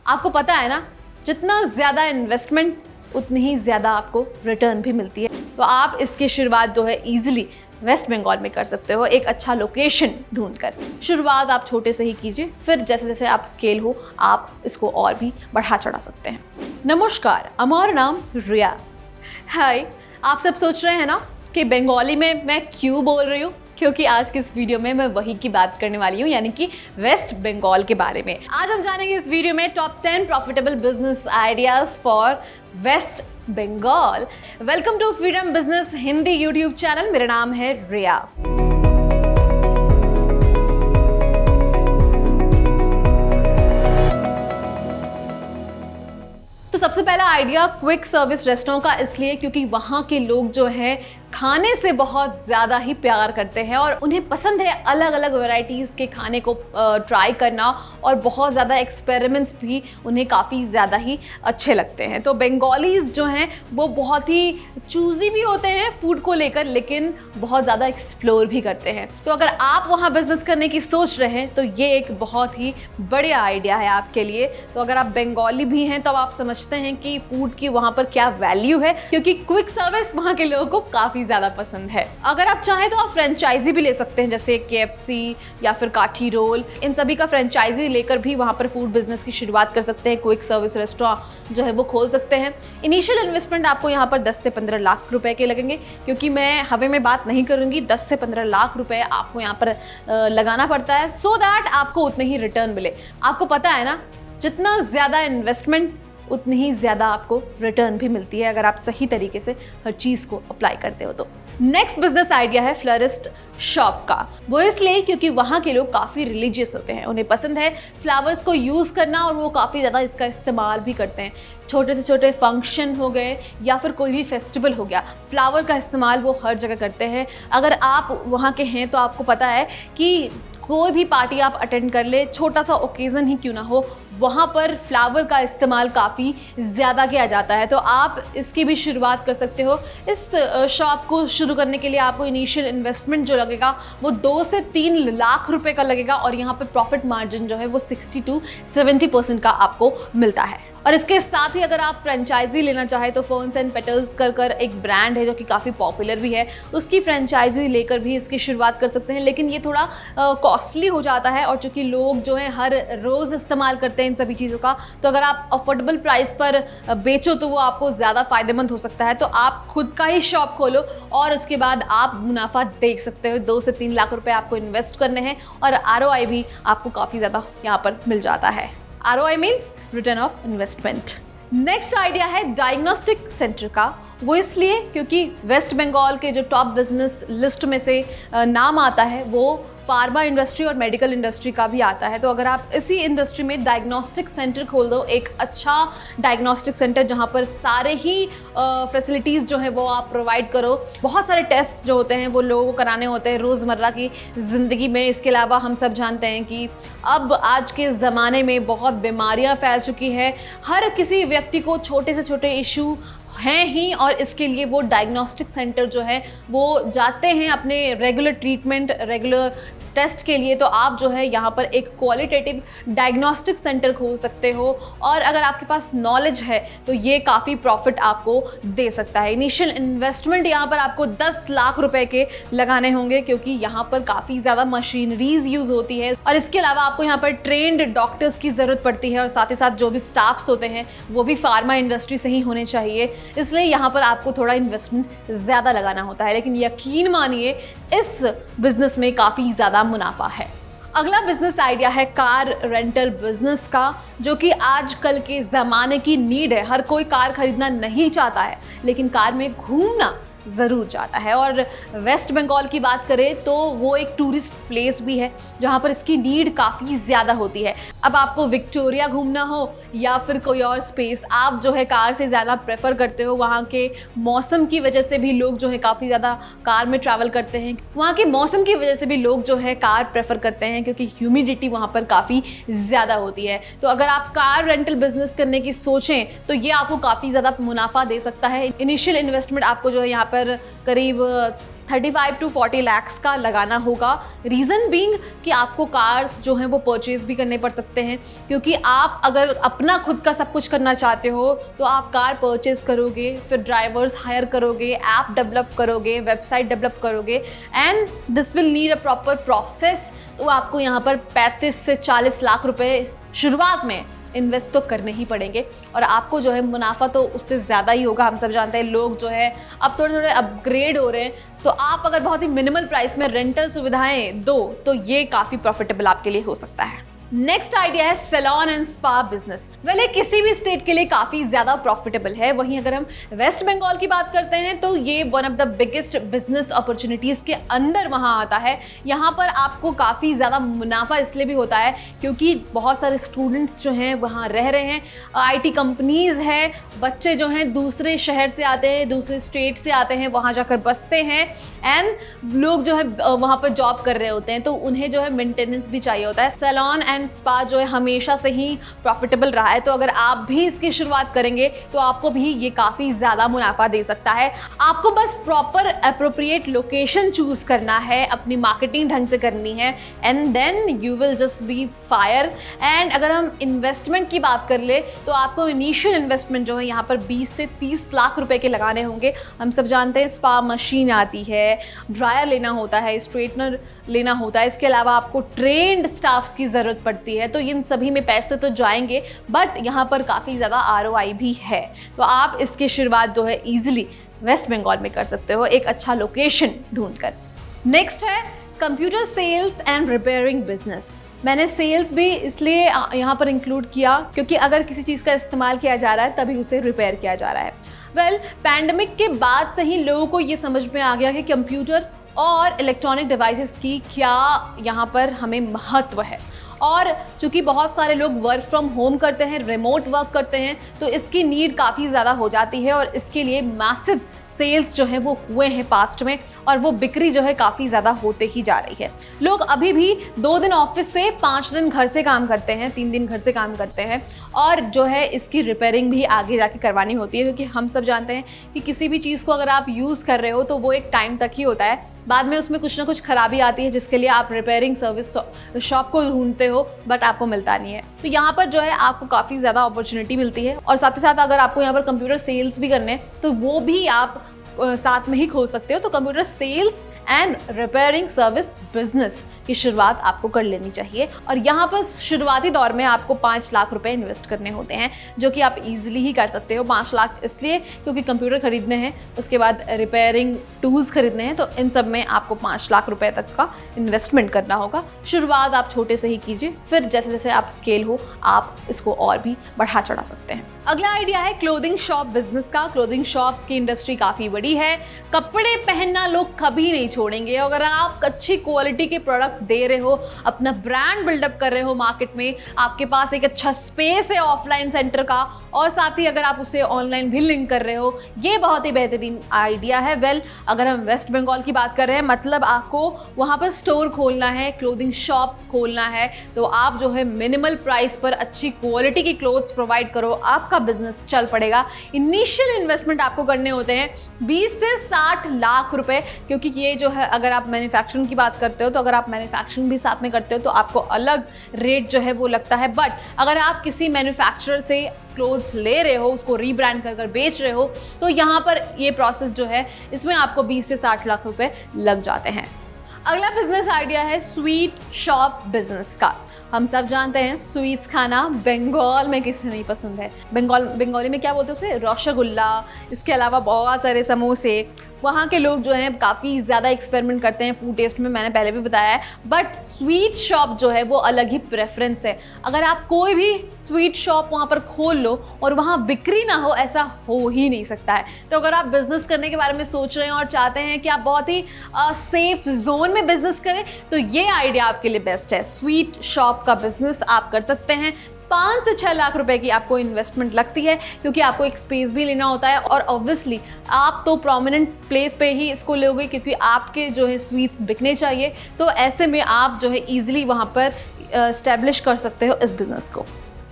आपको पता है ना, जितना ज़्यादा इन्वेस्टमेंट उतनी ही ज़्यादा आपको रिटर्न भी मिलती है। तो आप इसकी शुरुआत जो है ईजिली वेस्ट बंगाल में कर सकते हो, एक अच्छा लोकेशन ढूंढकर। शुरुआत आप छोटे से ही कीजिए, फिर जैसे जैसे आप स्केल हो आप इसको और भी बढ़ा चढ़ा सकते हैं। नमस्कार, हमारा नाम रिया। हाय, आप सब सोच रहे हैं ना कि बंगाली में मैं क्यों बोल रही हूँ, क्योंकि आज की इस वीडियो में मैं वही की बात करने वाली हूँ, यानी कि वेस्ट बंगाल के बारे में। आज हम जानेंगे इस वीडियो में top 10 profitable business ideas for West Bengal. Welcome to freedom business Hindi YouTube channel. मेरा नाम है रिया। तो सबसे पहला आइडिया क्विक सर्विस रेस्टोरेंट का, इसलिए क्योंकि वहाँ के लोग जो है खाने से बहुत ज़्यादा ही प्यार करते हैं और उन्हें पसंद है अलग अलग वैरायटीज़ के खाने को ट्राई करना, और बहुत ज़्यादा एक्सपेरिमेंट्स भी उन्हें काफ़ी ज़्यादा ही अच्छे लगते हैं। तो बंगालीज जो हैं वो बहुत ही चूज़ी भी होते हैं फूड को लेकर, लेकिन बहुत ज़्यादा एक्सप्लोर भी करते हैं। तो अगर आप वहाँ बिजनेस करने की सोच रहे हैं तो ये एक बहुत ही बढ़िया आइडिया है आपके लिए। तो अगर आप बंगाली भी हैं तो आप समझते हैं कि फूड की वहाँ पर क्या वैल्यू है, क्योंकि क्विक सर्विस वहाँ के लोगों को काफ़ी ज़्यादा पसंद है। अगर आप चाहें तो आप फ्रेंचाइजी भी ले सकते हैं, जैसे KFC या फिर काठी रोल, इन सभी का फ्रेंचाइजी लेकर भी वहाँ पर फूड बिजनेस की शुरुआत कर सकते हैं। क्विक सर्विस रेस्टोरेंट जो है वो खोल सकते हैं। इनिशियल इन्वेस्टमेंट आपको यहाँ पर 10 से 15 लाख रुपए के लगेंगे, क्योंकि मैं हवे में बात नहीं करूँगी। 10 से 15 लाख रुपए आपको यहाँ पर लगाना पड़ता है, सो दैट आपको उतने ही रिटर्न मिले। आपको पता है ना, जितना ज़्यादा इन्वेस्टमेंट उतनी ही ज़्यादा आपको रिटर्न भी मिलती है, अगर आप सही तरीके से हर चीज़ को अप्लाई करते हो तो। नेक्स्ट बिजनेस आइडिया है फ्लोरिस्ट शॉप का। वो इसलिए क्योंकि वहाँ के लोग काफ़ी रिलीजियस होते हैं, उन्हें पसंद है फ्लावर्स को यूज़ करना और वो काफ़ी ज़्यादा इसका इस्तेमाल भी करते हैं। छोटे से छोटे फंक्शन हो गए या फिर कोई भी फेस्टिवल हो गया, फ्लावर का इस्तेमाल वो हर जगह करते हैं। अगर आप वहाँ के हैं तो आपको पता है कि कोई भी पार्टी आप अटेंड कर ले, छोटा सा ओकेज़न ही क्यों ना हो, वहाँ पर फ्लावर का इस्तेमाल काफ़ी ज़्यादा किया जाता है। तो आप इसकी भी शुरुआत कर सकते हो। इस शॉप को शुरू करने के लिए आपको इनिशियल इन्वेस्टमेंट जो लगेगा वो 2 से 3 लाख रुपए का लगेगा, और यहाँ पर प्रॉफिट मार्जिन जो है वो 60 to 70% का आपको मिलता है। और इसके साथ ही अगर आप फ्रेंचाइजी लेना चाहें तो फर्न्स एंड पेटल्स कर एक ब्रांड है जो कि काफ़ी पॉपुलर भी है, उसकी फ्रेंचाइजी लेकर भी इसकी शुरुआत कर सकते हैं। लेकिन ये थोड़ा कॉस्टली हो जाता है, और चूँकि लोग जो हैं हर रोज़ इस्तेमाल करते हैं इन सभी चीज़ों का, तो अगर आप अफोर्डेबल प्राइस पर बेचो तो वो आपको ज़्यादा फ़ायदेमंद हो सकता है। तो आप खुद का ही शॉप खोलो और उसके बाद आप मुनाफा देख सकते हो। 2 से 3 लाख रुपए आपको इन्वेस्ट करने हैं और ROI भी आपको काफ़ी ज़्यादा यहाँ पर मिल जाता है। ROI means return of investment. Next idea है डायग्नोस्टिक सेंटर का। वो इसलिए क्योंकि वेस्ट बंगाल के जो टॉप बिजनेस लिस्ट में से नाम आता है वो फार्मा इंडस्ट्री और मेडिकल इंडस्ट्री का भी आता है। तो अगर आप इसी इंडस्ट्री में डायग्नोस्टिक सेंटर खोल दो, एक अच्छा डायग्नोस्टिक सेंटर जहाँ पर सारे ही फैसिलिटीज़ जो है वो आप प्रोवाइड करो, बहुत सारे टेस्ट जो होते हैं वो लोगों को कराने होते हैं रोज़मर्रा की ज़िंदगी में। इसके अलावा हम सब जानते हैं कि अब आज के ज़माने में बहुत बीमारियाँ फैल चुकी है, हर किसी व्यक्ति को छोटे से छोटे इशू हैं ही, और इसके लिए वो डायग्नोस्टिक सेंटर जो है वो जाते हैं अपने रेगुलर ट्रीटमेंट, रेगुलर टेस्ट के लिए। तो आप जो है यहाँ पर एक क्वालिटेटिव डायग्नोस्टिक सेंटर खोल सकते हो, और अगर आपके पास नॉलेज है तो ये काफ़ी प्रॉफिट आपको दे सकता है। इनिशियल इन्वेस्टमेंट यहाँ पर आपको 10 लाख रुपए के लगाने होंगे, क्योंकि यहाँ पर काफ़ी ज़्यादा मशीनरीज यूज़ होती है, और इसके अलावा आपको यहाँ पर ट्रेंड डॉक्टर्स की ज़रूरत पड़ती है, और साथ ही साथ जो भी स्टाफ्स होते हैं वो भी फार्मा इंडस्ट्री से ही होने चाहिए। इसलिए यहाँ पर आपको थोड़ा इन्वेस्टमेंट ज़्यादा लगाना होता है, लेकिन यकीन मानिए इस बिजनेस में काफ़ी ज़्यादा मुनाफा है। अगला बिजनेस आइडिया है कार रेंटल बिजनेस का, जो कि आजकल के ज़माने की नीड है। हर कोई कार खरीदना नहीं चाहता है, लेकिन कार में घूमना ज़रूर जाता है। और वेस्ट बंगाल की बात करें तो वो एक टूरिस्ट प्लेस भी है जहाँ पर इसकी नीड काफ़ी ज़्यादा होती है। अब आपको विक्टोरिया घूमना हो या फिर कोई और स्पेस, आप जो है कार से ज़्यादा प्रेफर करते हो। वहाँ के मौसम की वजह से भी लोग जो है काफ़ी ज़्यादा कार में ट्रैवल करते हैं। वहाँ के मौसम की वजह से भी लोग जो है कार प्रेफर करते हैं, क्योंकि ह्यूमिडिटी वहाँ पर काफ़ी ज़्यादा होती है। तो अगर आप कार रेंटल बिजनेस करने की सोचें तो ये आपको काफ़ी ज़्यादा मुनाफा दे सकता है। इनिशियल इन्वेस्टमेंट आपको जो है यहाँ पर करीब 35 to 40 lakhs का लगाना होगा। रीज़न बीइंग कि आपको कार्स जो हैं वो परचेज भी करने पड़ सकते हैं, क्योंकि आप अगर अपना खुद का सब कुछ करना चाहते हो तो आप कार परचेज करोगे, फिर ड्राइवर्स हायर करोगे, ऐप डेवलप करोगे, वेबसाइट डेवलप करोगे, and this will need a proper process. तो आपको यहाँ पर 35 से 40 लाख रुपए शुरुआत में इन्वेस्ट तो करने ही पड़ेंगे, और आपको जो है मुनाफा तो उससे ज़्यादा ही होगा। हम सब जानते हैं लोग जो है अब थोड़े थोड़े अपग्रेड हो रहे हैं, तो आप अगर बहुत ही मिनिमल प्राइस में रेंटल सुविधाएं दो तो ये काफ़ी प्रॉफिटेबल आपके लिए हो सकता है। नेक्स्ट आइडिया है सैलून एंड स्पा बिजनेस। ये किसी भी स्टेट के लिए काफ़ी ज़्यादा प्रॉफिटेबल है। वहीं अगर हम वेस्ट बंगाल की बात करते हैं तो ये one of the biggest business opportunities के अंदर वहाँ आता है। यहाँ पर आपको काफ़ी ज़्यादा मुनाफा इसलिए भी होता है क्योंकि बहुत सारे स्टूडेंट्स जो हैं वहाँ रह रहे हैं, IT कंपनीज़ हैं, बच्चे जो हैं दूसरे शहर से आते हैं, दूसरे स्टेट से आते हैं, वहाँ जाकर बसते हैं, एंड लोग जो है वहाँ पर जॉब कर रहे होते हैं, तो उन्हें जो है मेंटेनेंस भी चाहिए होता है। सैलून एंड स्पा जो है हमेशा से ही प्रॉफिटेबल रहा है, तो अगर आप भी इसकी शुरुआत करेंगे तो आपको भी ये काफ़ी ज़्यादा मुनाफा दे सकता है। आपको बस प्रॉपर एप्रोप्रिएट लोकेशन चूज करना है, अपनी मार्केटिंग ढंग से करनी है, and then you will just be fire. And अगर हम इन्वेस्टमेंट की बात कर ले तो आपको इनिशियल इन्वेस्टमेंट जो है यहाँ पर 20 से 30 लाख रुपए के लगाने होंगे। हम सब जानते हैं स्पा मशीन आती है, ड्रायर लेना होता है, स्ट्रेटनर लेना होता है, इसके अलावा आपको ट्रेंड स्टाफ्स की ज़रूरत पड़ती है, तो इन सभी में पैसे तो जाएंगे, बट यहाँ पर काफ़ी ज़्यादा ROI भी है। तो आप इसकी शुरुआत जो है ईजिली वेस्ट बंगाल में कर सकते हो, एक अच्छा लोकेशन ढूंढकर। नेक्स्ट है computer sales and repairing business. मैंने सेल्स भी इसलिए यहाँ पर इंक्लूड किया क्योंकि अगर किसी चीज़ का इस्तेमाल किया जा रहा है तभी उसे रिपेयर किया जा रहा है। पैंडेमिक के बाद से ही लोगों को ये समझ में आ गया कि कंप्यूटर और इलेक्ट्रॉनिक डिवाइसेस की क्या यहाँ पर हमें महत्व है, और चूंकि बहुत सारे लोग वर्क फ्रॉम होम करते हैं, रिमोट वर्क करते हैं, तो इसकी नीड काफ़ी ज़्यादा हो जाती है, और इसके लिए मैसिव सेल्स जो है वो हुए हैं पास्ट में, और वो बिक्री जो है काफ़ी ज़्यादा होते ही जा रही है। लोग अभी भी 2 दिन ऑफिस से 5 दिन घर से काम करते हैं, 3 दिन घर से काम करते हैं, और जो है इसकी रिपेयरिंग भी आगे जाके करवानी होती है, क्योंकि हम सब जानते हैं कि किसी भी चीज़ को अगर आप यूज़ कर रहे हो तो वो एक टाइम तक ही होता है, बाद में उसमें कुछ ना कुछ खराबी आती है जिसके लिए आप रिपेयरिंग सर्विस शॉप को ढूंढते हो, बट आपको मिलता नहीं है। तो यहाँ पर जो है आपको काफ़ी ज़्यादा अपॉर्चुनिटी मिलती है, और साथ ही साथ अगर आपको यहाँ पर कंप्यूटर सेल्स भी करने तो वो भी आप साथ में ही खोल सकते हो। तो computer sales and repairing service business की शुरुआत आपको कर लेनी चाहिए, और यहाँ पर शुरुआती दौर में आपको 5 लाख रुपए इन्वेस्ट करने होते हैं, जो कि आप इजीली ही कर सकते हो। 5 लाख इसलिए क्योंकि कंप्यूटर खरीदने हैं, उसके बाद रिपेयरिंग टूल्स खरीदने हैं, तो इन सब में आपको 5 लाख रुपए तक का इन्वेस्टमेंट करना होगा। शुरुआत आप छोटे से ही कीजिए, फिर जैसे जैसे आप स्केल हो आप इसको और भी बढ़ा चढ़ा सकते हैं। अगला आइडिया है क्लोथिंग शॉप बिजनेस का। क्लोथिंग शॉप की इंडस्ट्री काफ़ी बड़ी है, कपड़े पहनना लोग कभी नहीं छोड़ेंगे। अगर आप अच्छी क्वालिटी के प्रोडक्ट दे रहे हो, अपना ब्रांड बिल्डअप कर रहे हो मार्केट में, आपके पास एक अच्छा स्पेस है ऑफलाइन सेंटर का, और साथ ही अगर आप उसे ऑनलाइन भी लिंक कर रहे हो, ये बहुत ही बेहतरीन आइडिया है। अगर हम वेस्ट बंगाल की बात कर रहे हैं, मतलब आपको वहाँ पर स्टोर खोलना है, क्लोथिंग शॉप खोलना है, तो आप जो है मिनिमल प्राइस पर अच्छी क्वालिटी की क्लोथ्स प्रोवाइड करो, आपका बिजनेस चल पड़ेगा। इनिशियल इन्वेस्टमेंट आपको करने होते हैं 20 से 60 लाख रुपए, क्योंकि ये जो है अगर आप मैन्युफैक्चरिंग की बात करते हो, तो अगर आप मैन्युफैक्चरिंग भी साथ में करते हो तो आपको अलग रेट जो है वो लगता है, बट अगर आप किसी मैन्युफैक्चरर से क्लोथ्स ले रहे हो, उसको रीब्रांड कर बेच रहे हो, तो यहाँ पर ये प्रोसेस जो है इसमें आपको 20 से 60 लाख रुपए लग जाते हैं। अगला बिजनेस आइडिया है स्वीट शॉप बिजनेस का। हम सब जानते हैं स्वीट्स खाना बंगाल में किसे नहीं पसंद है। बंगाली में क्या बोलते हैं उसे, रसगुल्ला, इसके अलावा बहुत सारे समोसे। वहाँ के लोग जो हैं काफ़ी ज़्यादा एक्सपेरिमेंट करते हैं फूड टेस्ट में, मैंने पहले भी बताया है, बट स्वीट शॉप जो है वो अलग ही प्रेफरेंस है। अगर आप कोई भी स्वीट शॉप वहाँ पर खोल लो और वहाँ बिक्री ना हो, ऐसा हो ही नहीं सकता है। तो अगर आप बिजनेस करने के बारे में सोच रहे हैं और चाहते हैं कि आप बहुत ही सेफ जोन में बिजनेस करें, तो ये आइडिया आपके लिए बेस्ट है। स्वीट शॉप का बिजनेस आप कर सकते हैं। 5 से 6 लाख रुपए की आपको इन्वेस्टमेंट लगती है, क्योंकि आपको एक स्पेस भी लेना होता है, और ऑब्वियसली आप तो प्रोमिनेंट प्लेस पे ही इसको लोगे, क्योंकि आपके जो है स्वीट्स बिकने चाहिए। तो ऐसे में आप जो है इजीली वहाँ पर एस्टेब्लिश कर सकते हो इस बिजनेस को।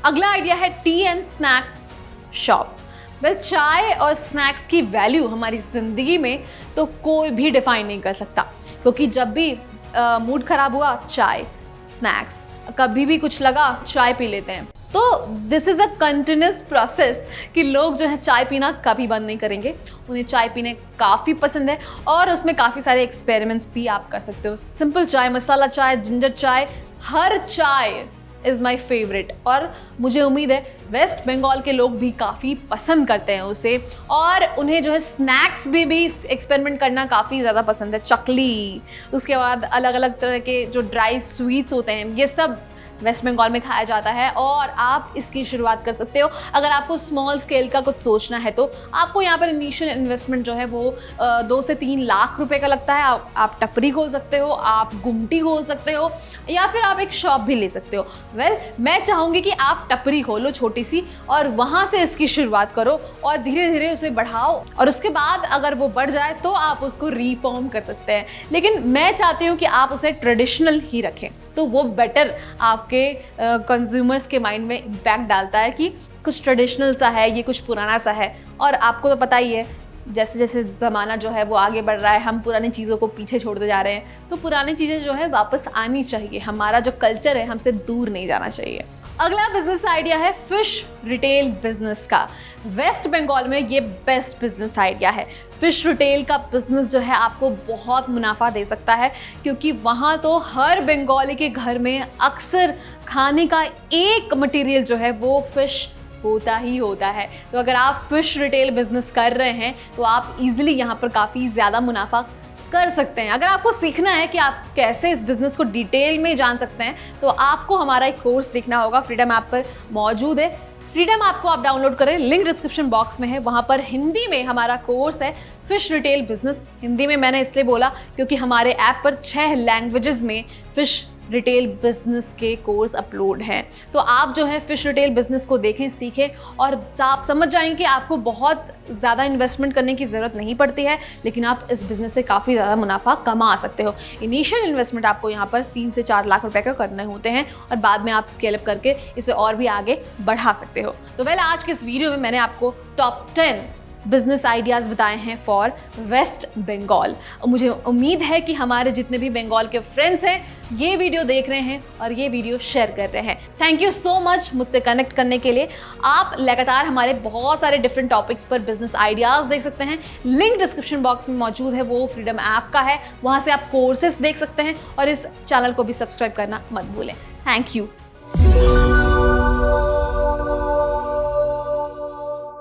अगला आइडिया है T and snacks shop. Well चाय और स्नैक्स की वैल्यू हमारी ज़िंदगी में तो कोई भी डिफाइन नहीं कर सकता, क्योंकि जब भी मूड खराब हुआ चाय, स्नैक्स, कभी भी कुछ लगा चाय पी लेते हैं। तो this is a continuous process कि लोग जो है चाय पीना कभी बंद नहीं करेंगे। उन्हें चाय पीने काफ़ी पसंद है और उसमें काफ़ी सारे एक्सपेरिमेंट्स भी आप कर सकते हो। सिंपल चाय, मसाला चाय, जिंजर चाय, हर चाय इज़ माई फेवरेट। और मुझे उम्मीद है वेस्ट बंगाल के लोग भी काफ़ी पसंद करते हैं उसे, और उन्हें जो है स्नैक्स भी एक्सपेरिमेंट करना काफ़ी ज़्यादा पसंद है। चकली, उसके बाद अलग अलग तरह के जो ड्राई स्वीट्स होते हैं, ये सब वेस्ट बंगाल में खाया जाता है और आप इसकी शुरुआत कर सकते हो। अगर आपको स्मॉल स्केल का कुछ सोचना है तो आपको यहाँ पर इनिशियल इन्वेस्टमेंट जो है वो 2 से 3 लाख रुपए का लगता है। आप टपरी खोल सकते हो, आप गुमटी खोल सकते हो, या फिर आप एक शॉप भी ले सकते हो। वेल मैं चाहूँगी कि आप टपरी खोलो छोटी सी, और वहाँ से इसकी शुरुआत करो और धीरे धीरे उसे बढ़ाओ, और उसके बाद अगर वो बढ़ जाए तो आप उसको रीफॉर्म कर सकते हैं। लेकिन मैं चाहती हूँ कि आप उसे ट्रेडिशनल ही रखें, तो वो बेटर आपके कंज्यूमर्स के माइंड में इम्पैक्ट डालता है कि कुछ ट्रेडिशनल सा है, ये कुछ पुराना सा है। और आपको तो पता ही है जैसे जैसे ज़माना जो है वो आगे बढ़ रहा है, हम पुरानी चीज़ों को पीछे छोड़ते जा रहे हैं, तो पुरानी चीज़ें जो है वापस आनी चाहिए। हमारा जो कल्चर है हमसे दूर नहीं जाना चाहिए। अगला बिजनेस आइडिया है फिश रिटेल बिजनेस का। वेस्ट बंगाल में ये बेस्ट बिजनेस आइडिया है। फिश रिटेल का बिजनेस जो है आपको बहुत मुनाफा दे सकता है, क्योंकि वहाँ तो हर बंगाली के घर में अक्सर खाने का एक मटेरियल जो है वो फिश होता ही होता है। तो अगर आप फिश रिटेल बिजनेस कर रहे हैं तो आप इजीली यहाँ पर काफ़ी ज़्यादा मुनाफा कर सकते हैं। अगर आपको सीखना है कि आप कैसे इस बिज़नेस को डिटेल में जान सकते हैं तो आपको हमारा एक कोर्स देखना होगा, फ्रीडम ऐप पर मौजूद है। फ्रीडम ऐप को आप डाउनलोड करें, लिंक डिस्क्रिप्शन बॉक्स में है। वहाँ पर हिंदी में हमारा कोर्स है फिश रिटेल बिजनेस। हिंदी में मैंने इसलिए बोला क्योंकि हमारे ऐप पर 6 लैंग्वेजेस में फिश रिटेल बिजनेस के कोर्स अपलोड हैं। तो आप जो है फिश रिटेल बिजनेस को देखें, सीखें, और आप समझ जाएंगे कि आपको बहुत ज़्यादा इन्वेस्टमेंट करने की ज़रूरत नहीं पड़ती है, लेकिन आप इस बिज़नेस से काफ़ी ज़्यादा मुनाफा कमा सकते हो। इनिशियल इन्वेस्टमेंट आपको यहाँ पर 3 से 4 लाख रुपए का करने होते हैं, और बाद में आप स्केल अप करके इसे और भी आगे बढ़ा सकते हो। तो वेल आज के इस वीडियो में मैंने आपको टॉप 10 बिजनेस आइडियाज़ बताए हैं फॉर वेस्ट बंगाल। मुझे उम्मीद है कि हमारे जितने भी बंगाल के फ्रेंड्स हैं ये वीडियो देख रहे हैं और ये वीडियो शेयर कर रहे हैं। थैंक यू सो मच मुझसे कनेक्ट करने के लिए। आप लगातार हमारे बहुत सारे डिफरेंट टॉपिक्स पर बिजनेस आइडियाज़ देख सकते हैं। लिंक डिस्क्रिप्शन बॉक्स में मौजूद है, वो फ्रीडम ऐप का है, वहाँ से आप कोर्सेस देख सकते हैं, और इस चैनल को भी सब्सक्राइब करना मत भूलें। Thank you.